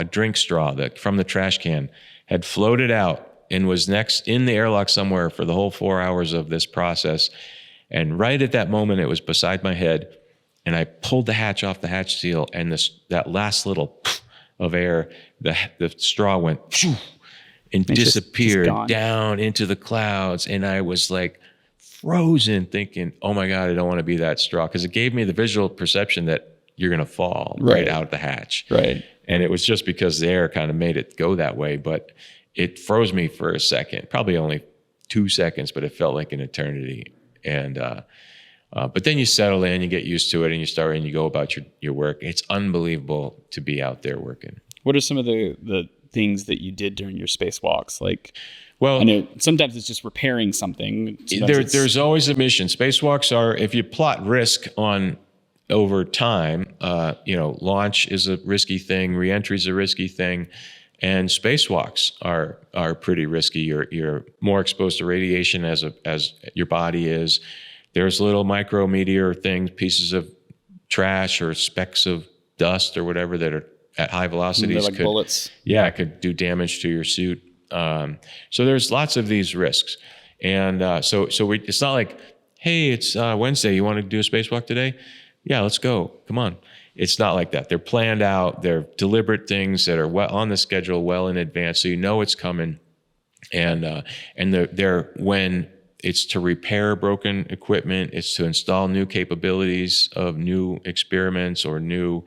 drink straw that from the trash can had floated out and was next in the airlock somewhere for the whole 4 hours of this process. And right at that moment, it was beside my head, and I pulled the hatch off the hatch seal, and that last little of air, the straw went and disappeared just down into the clouds, and I was like frozen, thinking, oh my God, I don't want to be that straw, because it gave me the visual perception that you're going to fall right out the hatch. Right. And it was just because the air kind of made it go that way, but it froze me for a second, probably only 2 seconds, but it felt like an eternity. And but then you settle in, you get used to it, and you go about your work. It's unbelievable to be out there working. What are some of the things that you did during your spacewalks? Like, Well, I know sometimes it's just repairing something. There's always a mission. Spacewalks are, if you plot risk on over time, launch is a risky thing, reentry is a risky thing, and spacewalks are pretty risky. You're more exposed to radiation as your body is. There's little micrometeor things, pieces of trash or specks of dust or whatever that are at high velocities. They're like bullets. Yeah, it could do damage to your suit. So there's lots of these risks, and it's not like, hey, it's Wednesday, you want to do a spacewalk today? Yeah, let's go. Come on. It's not like that. They're planned out. They're deliberate things that are well on the schedule, well in advance, so you know it's coming. And they're when it's to repair broken equipment, it's to install new capabilities of new experiments or new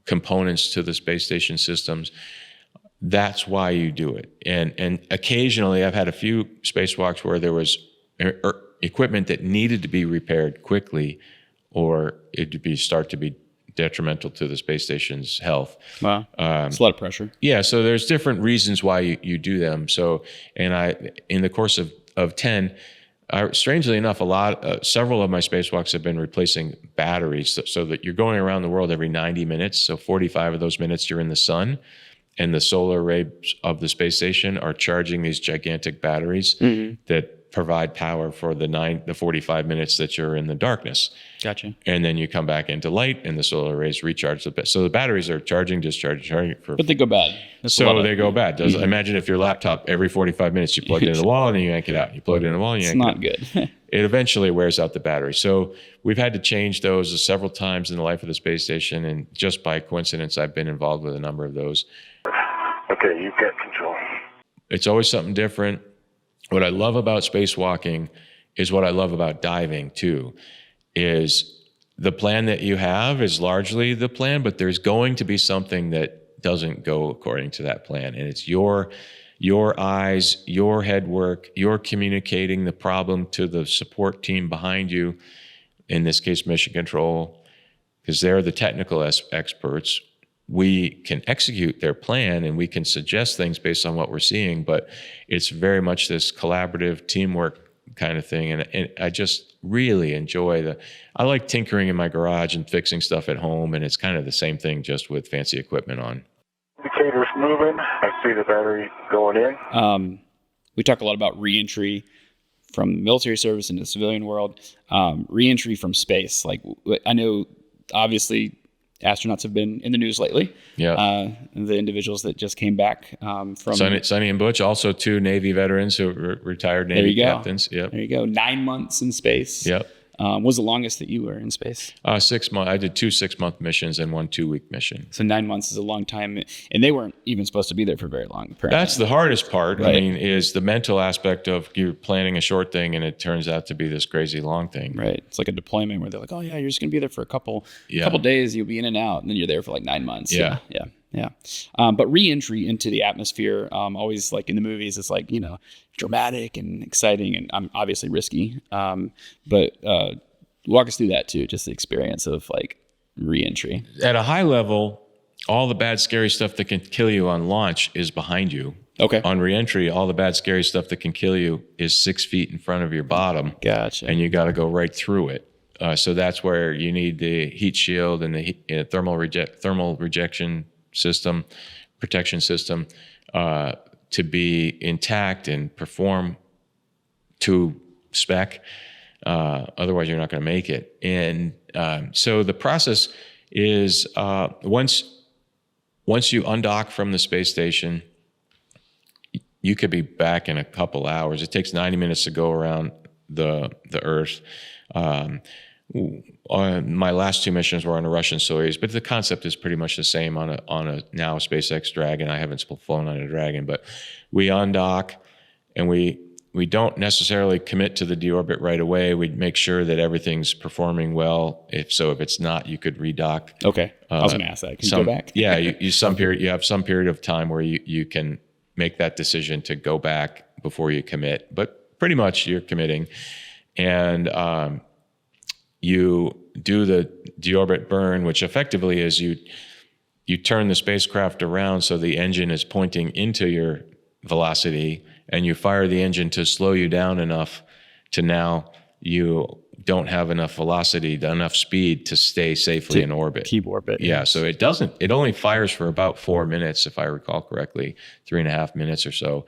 components to the space station systems. That's why you do it. And occasionally I've had a few spacewalks where there was equipment that needed to be repaired quickly, or it would start to be detrimental to the space station's health. Wow. It's a lot of pressure. Yeah. So there's different reasons why you do them. So, and in the course of 10, strangely enough, several of my spacewalks have been replacing batteries, so that you're going around the world every 90 minutes. So 45 of those minutes you're in the sun, and the solar arrays of the space station are charging these gigantic batteries that provide power for the 45 minutes that you're in the darkness. Gotcha. And then you come back into light, and the solar arrays recharge so the batteries are charging, discharging. But they go bad. They go bad. Imagine if your laptop, every 45 minutes, you plug it into the wall and then you yank it out. You plug it in the wall and you yank it out. It's not good. It eventually wears out the battery. So we've had to change those several times in the life of the space station, and just by coincidence, I've been involved with a number of those. Okay, you've got control. It's always something different. What I love about spacewalking is what I love about diving too, is the plan that you have is largely the plan, but there's going to be something that doesn't go according to that plan. And it's your eyes, your head work, you're communicating the problem to the support team behind you, in this case, Mission Control, because they're the technical experts. We can execute their plan and we can suggest things based on what we're seeing, but it's very much this collaborative teamwork kind of thing. And I just really enjoy I like tinkering in my garage and fixing stuff at home, and it's kind of the same thing, just with fancy equipment on. Indicator's moving. I see the battery going in. We talk a lot about reentry from military service into the civilian world, reentry from space. Like, I know, obviously, astronauts have been in the news lately. Yeah. The individuals that just came back from Sonny and Butch, also two Navy veterans who were retired Navy captains. Yep. There you go. 9 months in space. Yep. What was the longest that you were in space? 6 months. I did 2 6-month missions and 1 2-week mission. So 9 months is a long time, and they weren't even supposed to be there for very long. Apparently. That's the hardest part. Right. I mean, is the mental aspect of you planning a short thing and it turns out to be this crazy long thing. Right. It's like a deployment where they're like, "Oh yeah, you're just going to be there for a couple days. You'll be in and out, and then you're there for like 9 months." Yeah. But re-entry into the atmosphere, always like in the movies, it's like, dramatic and exciting, and obviously risky. But walk us through that too, just the experience of like re-entry. At a high level, all the bad, scary stuff that can kill you on launch is behind you. Okay. On re-entry, all the bad, scary stuff that can kill you is 6 feet in front of your bottom. Gotcha. And you got to go right through it. So that's where you need the heat shield and the thermal rejection system, protection system, to be intact and perform to spec. Otherwise, you're not going to make it. And so the process is once you undock from the space station, you could be back in a couple hours. It takes 90 minutes to go around the Earth. My last 2 missions were on a Russian Soyuz, but the concept is pretty much the same on a now SpaceX Dragon. I haven't flown on a Dragon, but we undock, and we don't necessarily commit to the deorbit right away. We make sure that everything's performing well. If it's not, you could redock. Okay, I was going to ask that. Can you go back? Yeah, you have some period of time where you can make that decision to go back before you commit, but pretty much you're committing, and you do the deorbit burn, which effectively is you turn the spacecraft around so the engine is pointing into velocity and you fire the engine to slow you down enough to now you don't have enough velocity, enough speed to stay safely in orbit. Keep orbit. Yeah, so it only fires for about 4 minutes, if I recall correctly, 3.5 minutes or so.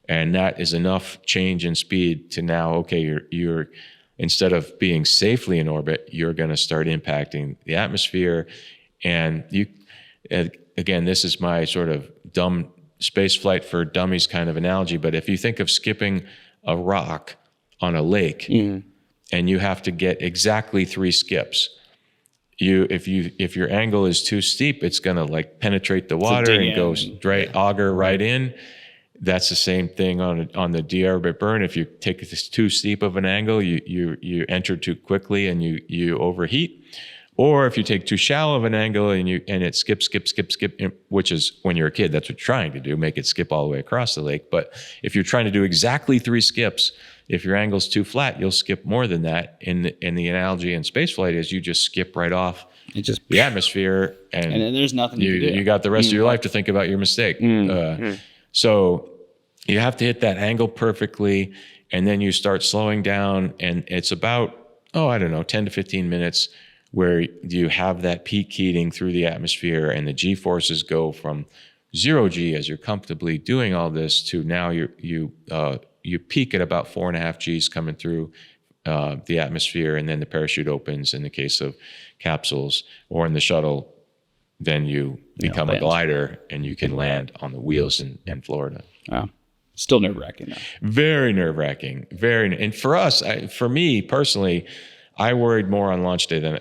And that is enough change in speed to now, okay, you're instead of being safely in orbit, you're going to start impacting the atmosphere. And again, this is my sort of dumb space flight for dummies kind of analogy, but if you think of skipping a rock on a lake, and you have to get exactly 3 skips. If your angle is too steep, it's going to like penetrate the water and go auger right in. That's the same thing on the deorbit burn. If you take this too steep of an angle, you enter too quickly and you overheat. Or if you take too shallow of an angle and it skip, which is when you're a kid, that's what you're trying to do, make it skip all the way across the lake. But if you're trying to do exactly 3 skips, if your angle's too flat, you'll skip more than that. And the analogy in spaceflight is you just skip right off the atmosphere, and then there's nothing you can do. You got the rest of your life to think about your mistake. So you have to hit that angle perfectly, and then you start slowing down, and it's about 10 to 15 minutes where you have that peak heating through the atmosphere, and the G-forces go from 0 G as you're comfortably doing all this to now you peak at about 4.5 Gs coming through the atmosphere, and then the parachute opens in the case of capsules, or in the shuttle, then you become a glider and you can land on the wheels in Florida. Wow. Still nerve-wracking though. Very nerve-wracking. And for me personally, I worried more on launch day than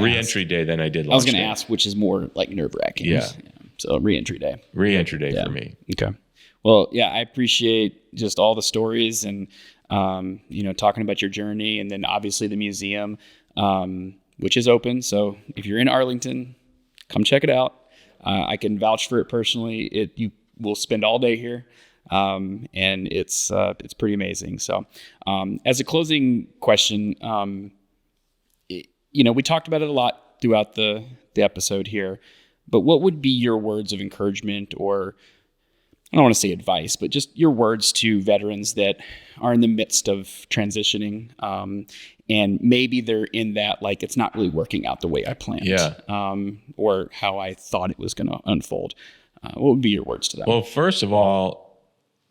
re-entry day than I did launch day. I was going to ask which is more like nerve-wracking. Yeah. So re-entry day. Re-entry day for me. Okay. Well, yeah, I appreciate just all the stories and, talking about your journey, and then obviously the museum, which is open. So if you're in Arlington, come check it out. I can vouch for it personally. You will spend all day here. And it's pretty amazing. So, as a closing question, we talked about it a lot throughout the episode here, but what would be your words of encouragement, or I don't want to say advice, but just your words to veterans that are in the midst of transitioning, and maybe they're in that, like, it's not really working out the way I planned, or how I thought it was going to unfold. What would be your words to that? Well, first of all,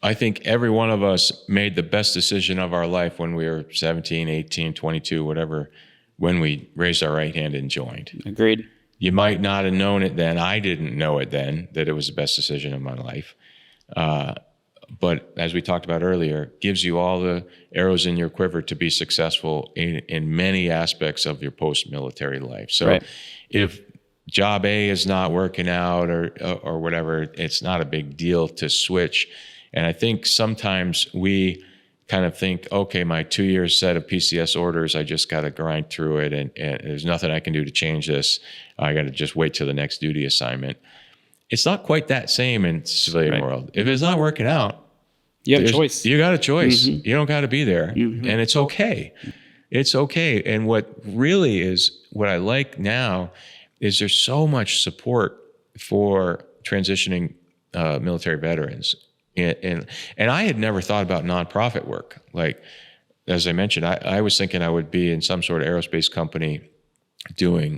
I think every one of us made the best decision of our life when we were 17, 18, 22, whatever, when we raised our right hand and joined. Agreed. You might not have known it then. I didn't know it then, that it was the best decision of my life. But as we talked about earlier, gives you all the arrows in your quiver to be successful in many aspects of your post-military life. So if job A is not working out or whatever, it's not a big deal to switch. And I think sometimes we kind of think, okay, my 2-year set of PCS orders, I just got to grind through it, and there's nothing I can do to change this. I got to just wait till the next duty assignment. It's not quite that same in civilian world. If it's not working out, you have a choice. You got a choice. You don't got to be there, and it's okay. It's okay. And what I like now is there's so much support for transitioning military veterans. And I had never thought about nonprofit work. Like, as I mentioned, I was thinking I would be in some sort of aerospace company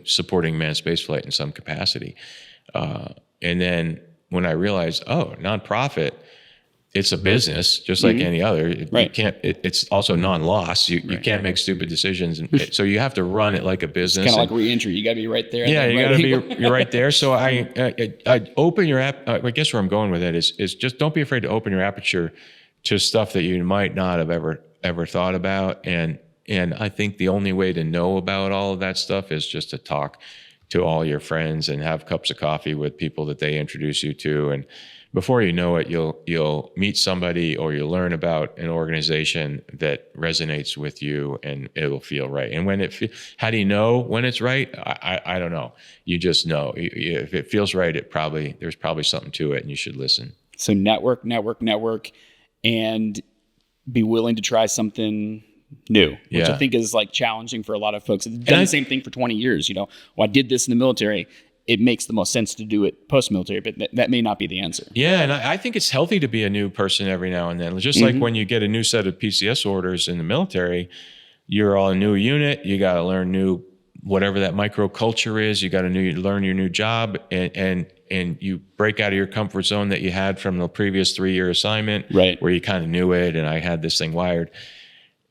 supporting manned spaceflight in some capacity. And then when I realized, nonprofit, it's a business just like any other. You can't. It's also non-loss. You can't make stupid decisions, and so you have to run it like a business. It's kind of like reentry. You got to be right there. Yeah, you got to be. You're right there. So I open your app. I guess where I'm going with it is just don't be afraid to open your aperture to stuff that you might not have ever thought about. And I think the only way to know about all of that stuff is just to talk to all your friends and have cups of coffee with people that they introduce you to. And before you know it, you'll meet somebody or you'll learn about an organization that resonates with you, and it'll feel right. And how do you know when it's right? I don't know. You just know. If it feels right, there's probably something to it, and you should listen. So network, and be willing to try something new, which I think is like challenging for a lot of folks. They've done the same thing for 20 years. I did this in the military, it makes the most sense to do it post-military, but that may not be the answer. Yeah, and I think it's healthy to be a new person every now and then. Just like when you get a new set of PCS orders in the military, you're all a new unit. You got to learn new, whatever that microculture is. You got to learn your new job, and you break out of your comfort zone that you had from the previous 3-year assignment, right, where you kind of knew it, and I had this thing wired.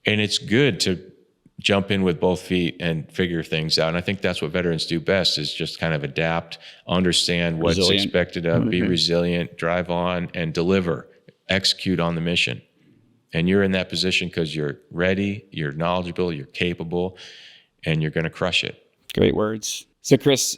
And it's good to jump in with both feet and figure things out. And I think that's what veterans do best, is just kind of adapt, understand what's expected of, be resilient, drive on, and deliver, execute on the mission. And you're in that position because you're ready, you're knowledgeable, you're capable, and you're going to crush it. Great words. So Chris,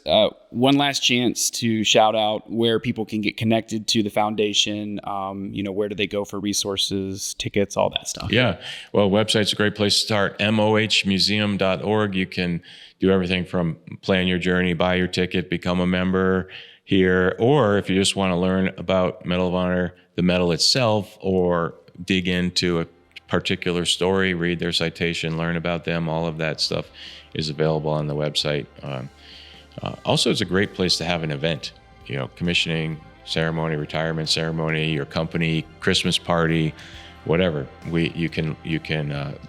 one last chance to shout out where people can get connected to the foundation. Where do they go for resources, tickets, all that stuff? Yeah. Well, website's a great place to start. mohmuseum.org. You can do everything from plan your journey, buy your ticket, become a member here. Or if you just want to learn about Medal of Honor, the medal itself, or dig into a particular story, read their citation, learn about them, all of that stuff is available on the website. Also, it's a great place to have an event, commissioning ceremony, retirement ceremony, your company, Christmas party, whatever. You can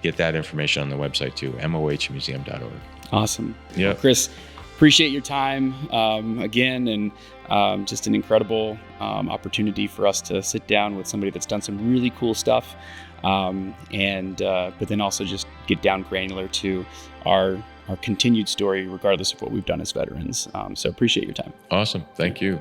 get that information on the website too, mohmuseum.org. Awesome. Yeah. Well, Chris, appreciate your time again, and just an incredible opportunity for us to sit down with somebody that's done some really cool stuff, but then also just get down granular to our continued story, regardless of what we've done as veterans. So appreciate your time. Awesome. Thank you.